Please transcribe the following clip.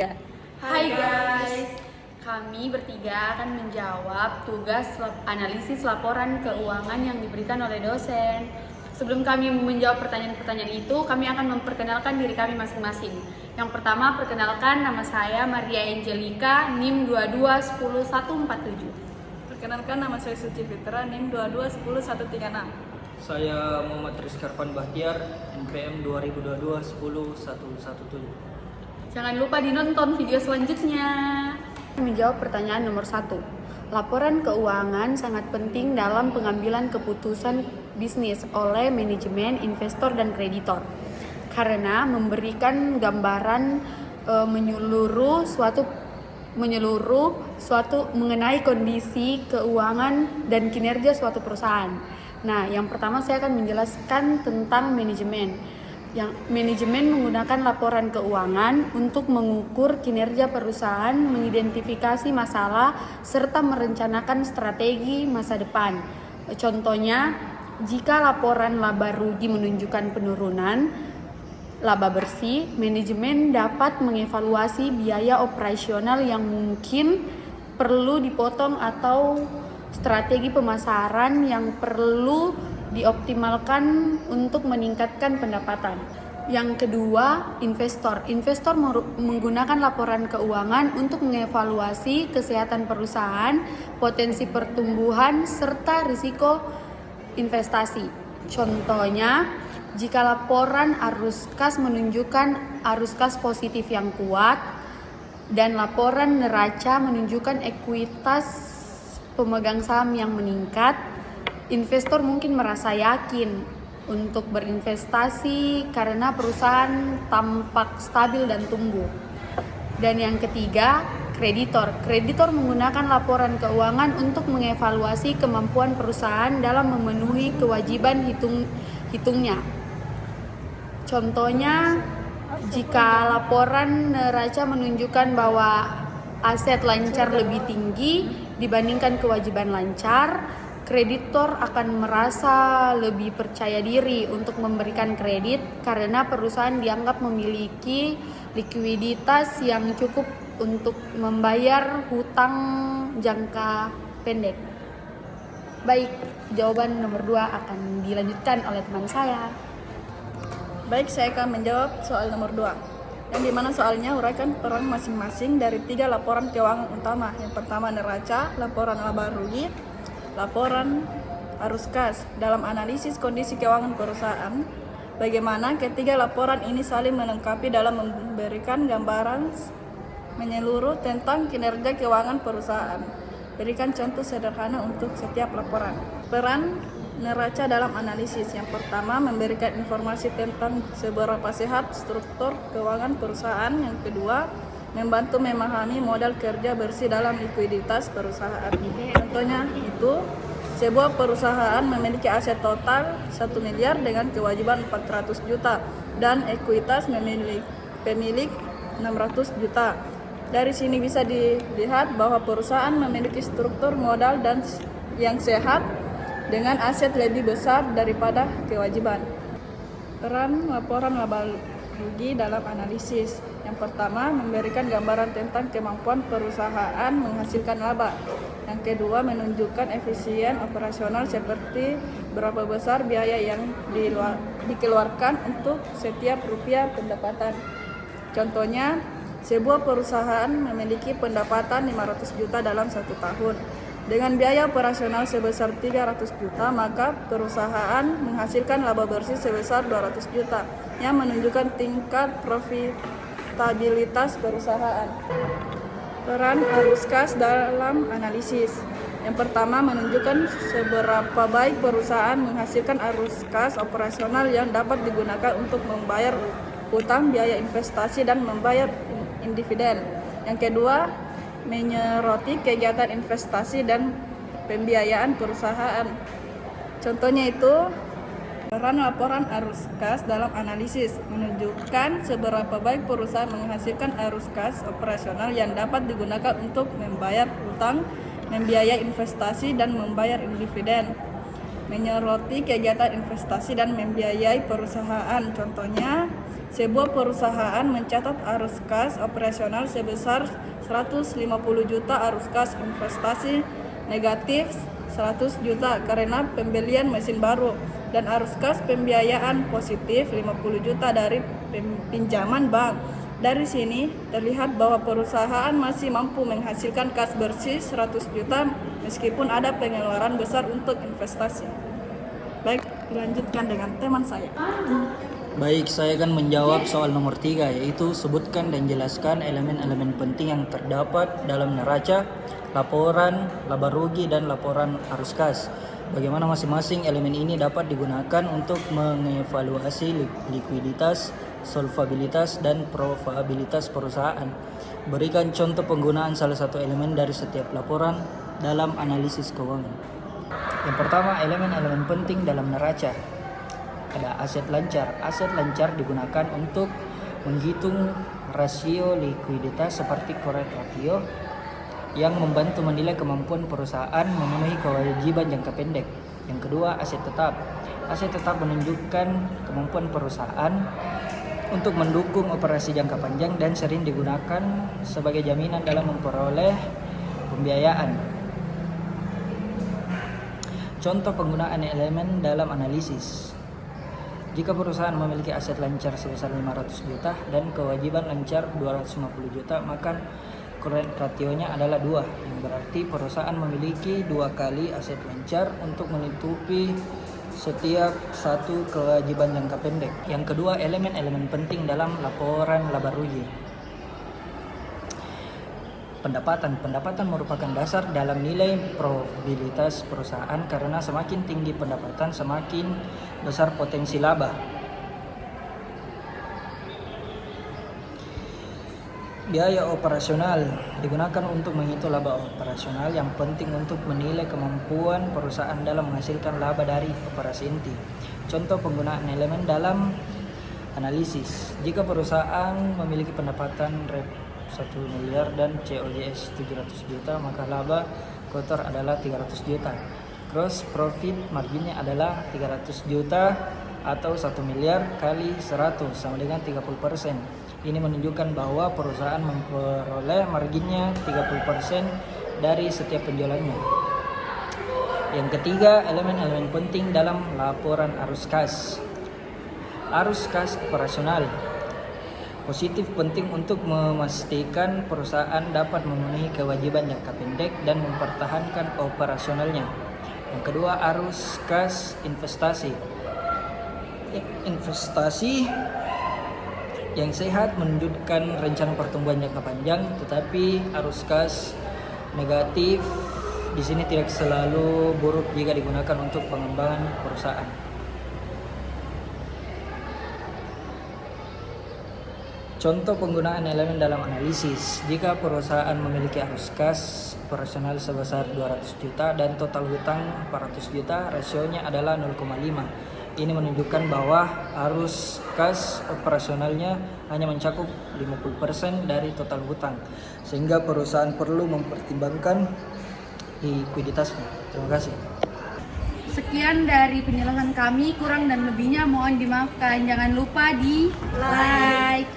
Hai guys, kami bertiga akan menjawab tugas analisis laporan keuangan yang diberikan oleh dosen. Sebelum kami menjawab pertanyaan-pertanyaan itu, kami akan memperkenalkan diri kami masing-masing. Yang pertama, perkenalkan, nama saya Maria Angelica, NIM 22101147. Perkenalkan, nama saya Suci Fitra, NIM 22101136. Saya Muhammad Rizkarvan Bahtiar, NPM 2022-10117. Jangan lupa dinonton video selanjutnya. Menjawab pertanyaan nomor 1. Laporan keuangan sangat penting dalam pengambilan keputusan bisnis oleh manajemen, investor, dan kreditor. Karena memberikan gambaran menyeluruh suatu mengenai kondisi keuangan dan kinerja suatu perusahaan. Nah, yang pertama saya akan menjelaskan tentang manajemen. Yang manajemen menggunakan laporan keuangan untuk mengukur kinerja perusahaan, mengidentifikasi masalah, serta merencanakan strategi masa depan. Contohnya, jika laporan laba rugi menunjukkan penurunan laba bersih, manajemen dapat mengevaluasi biaya operasional yang mungkin perlu dipotong atau strategi pemasaran yang perlu dioptimalkan untuk meningkatkan pendapatan. Yang kedua, investor. Investor menggunakan laporan keuangan untuk mengevaluasi kesehatan perusahaan, potensi pertumbuhan, serta risiko investasi. Contohnya, jika laporan arus kas menunjukkan arus kas positif yang kuat dan laporan neraca menunjukkan ekuitas pemegang saham yang meningkat, investor mungkin merasa yakin untuk berinvestasi karena perusahaan tampak stabil dan tumbuh. Dan yang ketiga, kreditor. Kreditor menggunakan laporan keuangan untuk mengevaluasi kemampuan perusahaan dalam memenuhi kewajiban hitungnya. Contohnya, jika laporan neraca menunjukkan bahwa aset lancar lebih tinggi dibandingkan kewajiban lancar, kreditor akan merasa lebih percaya diri untuk memberikan kredit karena perusahaan dianggap memiliki likuiditas yang cukup untuk membayar hutang jangka pendek. Baik, jawaban nomor 2 akan dilanjutkan oleh teman saya. Baik, saya akan menjawab soal nomor 2, yang dimana soalnya uraikan peran masing-masing dari 3 laporan keuangan utama. Yang pertama, neraca, laporan laba rugi, laporan arus kas. Dalam analisis kondisi keuangan perusahaan, bagaimana ketiga laporan ini saling melengkapi dalam memberikan gambaran menyeluruh tentang kinerja keuangan perusahaan. Berikan contoh sederhana untuk setiap laporan. Peran neraca dalam analisis. Yang pertama, memberikan informasi tentang seberapa sehat struktur keuangan perusahaan. Yang kedua, membantu memahami modal kerja bersih dalam likuiditas perusahaan. Contohnya itu, sebuah perusahaan memiliki aset total 1 miliar dengan kewajiban 400 juta dan ekuitas pemilik 600 juta. Dari sini bisa dilihat bahwa perusahaan memiliki struktur modal dan yang sehat dengan aset lebih besar daripada kewajiban. Peran laporan laba rugi dalam analisis. Yang pertama, memberikan gambaran tentang kemampuan perusahaan menghasilkan laba. Yang kedua, menunjukkan efisien operasional seperti berapa besar biaya yang dikeluarkan untuk setiap rupiah pendapatan. Contohnya, sebuah perusahaan memiliki pendapatan 500 juta dalam 1 tahun. Dengan biaya operasional sebesar 300 juta, maka perusahaan menghasilkan laba bersih sebesar 200 juta yang menunjukkan tingkat profitabilitas perusahaan. Peran arus kas dalam analisis. Yang pertama, menunjukkan seberapa baik perusahaan menghasilkan arus kas operasional yang dapat digunakan untuk membayar hutang, biaya investasi, dan membayar dividen. Yang kedua, menyoroti kegiatan investasi dan pembiayaan perusahaan. Contohnya itu, peran laporan arus kas dalam analisis menunjukkan seberapa baik perusahaan menghasilkan arus kas operasional yang dapat digunakan untuk membayar hutang, membiayai investasi, dan membayar dividen. Menyoroti kegiatan investasi dan membiayai perusahaan. Contohnya, Sebuah perusahaan mencatat arus kas operasional sebesar 150 juta, arus kas investasi negatif 100 juta karena pembelian mesin baru, dan arus kas pembiayaan positif 50 juta dari pinjaman bank. Dari sini terlihat bahwa perusahaan masih mampu menghasilkan kas bersih 100 juta meskipun ada pengeluaran besar untuk investasi. Baik, dilanjutkan dengan teman saya. Baik, saya akan menjawab soal nomor 3, yaitu sebutkan dan jelaskan elemen-elemen penting yang terdapat dalam neraca, laporan laba rugi, dan laporan arus kas. Bagaimana masing-masing elemen ini dapat digunakan untuk mengevaluasi likuiditas, solvabilitas, dan probabilitas perusahaan. Berikan contoh penggunaan salah satu elemen dari setiap laporan dalam analisis keuangan. Yang pertama, elemen-elemen penting dalam neraca. Ada aset lancar. Aset lancar digunakan untuk menghitung rasio likuiditas seperti current ratio yang membantu menilai kemampuan perusahaan memenuhi kewajiban jangka pendek. Yang kedua, aset tetap. Aset tetap menunjukkan kemampuan perusahaan untuk mendukung operasi jangka panjang dan sering digunakan sebagai jaminan dalam memperoleh pembiayaan. Contoh penggunaan elemen dalam analisis. Jika perusahaan memiliki aset lancar sebesar 500 juta dan kewajiban lancar 250 juta, maka current ratio-nya adalah 2, yang berarti perusahaan memiliki 2 kali aset lancar untuk menutupi setiap satu kewajiban jangka pendek. Yang kedua, elemen-elemen penting dalam laporan laba rugi. Pendapatan merupakan dasar dalam nilai probabilitas perusahaan karena semakin tinggi pendapatan semakin besar potensi laba. Biaya operasional digunakan untuk menghitung laba operasional yang penting untuk menilai kemampuan perusahaan dalam menghasilkan laba dari operasi inti. Contoh penggunaan elemen dalam analisis. Jika perusahaan memiliki pendapatan 1 miliar dan COGS 700 juta, maka laba kotor adalah 300 juta. Gross profit marginnya adalah 300 juta atau 1 miliar kali 100 sama dengan 30%. Ini menunjukkan bahwa perusahaan memperoleh marginnya 30% dari setiap penjualannya. Yang ketiga, elemen-elemen penting dalam laporan arus kas. Arus kas operasional positif penting untuk memastikan perusahaan dapat memenuhi kewajiban jangka pendek dan mempertahankan operasionalnya. Yang kedua, arus kas investasi. Investasi yang sehat menunjukkan rencana pertumbuhan jangka panjang, tetapi arus kas negatif di sini tidak selalu buruk jika digunakan untuk pengembangan perusahaan. Contoh penggunaan elemen dalam analisis. Jika perusahaan memiliki arus kas operasional sebesar 200 juta dan total hutang 400 juta, rasionya adalah 0,5. Ini menunjukkan bahwa arus kas operasionalnya hanya mencakup 50% dari total hutang, sehingga perusahaan perlu mempertimbangkan likuiditasnya. Terima kasih. Sekian dari penjelasan kami, kurang dan lebihnya mohon dimaafkan. Jangan lupa di like.